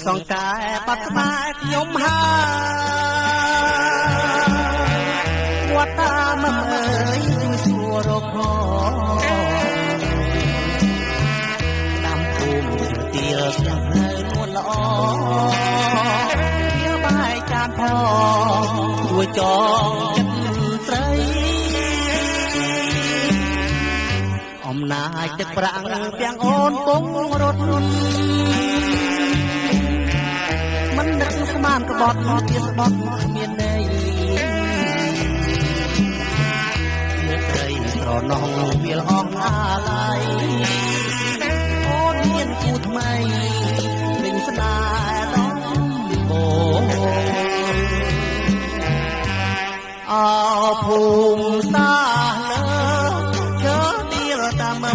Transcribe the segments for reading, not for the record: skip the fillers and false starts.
សង្កែបាត់ស្បែកខ្ញុំហើវត្តតាមអើយជួយសួររកតាមភូមិទៀលទាំងផ្លូវនួនល្អវាបាយចានផងជួយចងចិត្តស្រីអំណាចទឹកប្រាំងទាំងអូនពងរត់មិននឹកស្មានក្បត់ទៀតស្បត់គ្មានន័យវាស្រីស្រណោះវាលអងអាឡ័យអូនមានគូថ្មីពេញស្នេហ៍ដល់បូអោភូមិសាលើជើទៀលតាម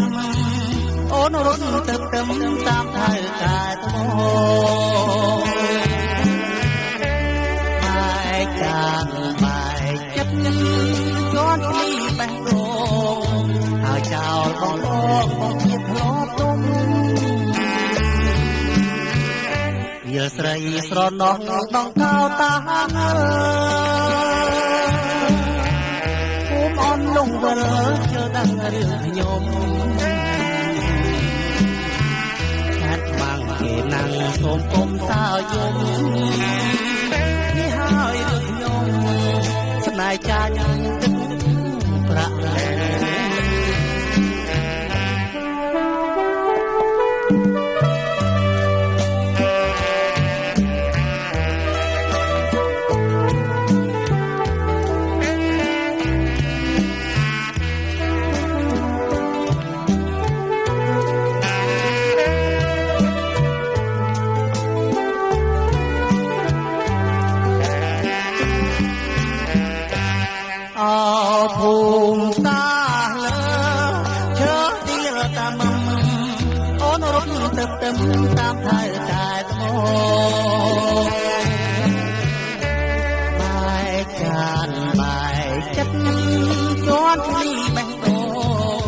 អូនរត់ទៅតាមថៅកែថ្មចានបែកចិត្តជន់ឈ្លីបេះដូងហើយចោលបងលោកបងជាធ្លាប់ទុំវាស្រីស្រណោះដងកោតាភូមិអនលងវិលជើដឹងរឿងខ្ញុំខាត់បាំងគេណាំងសូមគុំសើយំនេះហើយរឿងខ្ញុំស្នេហ៍ចាញ់ទឹកប្រាក់លែអោភូមិសាលើឈើទៀលតាមអូនរត់ទៅតាមថៅកែថ្មបែកចានបែកចិត្តជន់ឈ្លីបេះដូង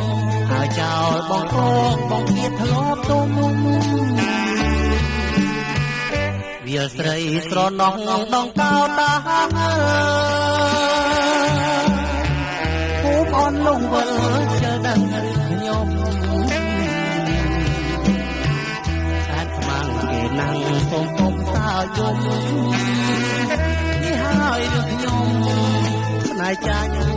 ហើយចោលបងកងបងទៀតធ្លាប់ទុំវាស្រីស្រណោះដងកោតាអនលងវិលជើដឹងខ្ញុំខាត់ខ្មាំងគេណាំងសូមគុំសើយំនេះហើយរឿងខ្ញុំស្នេហ៍ចាញ់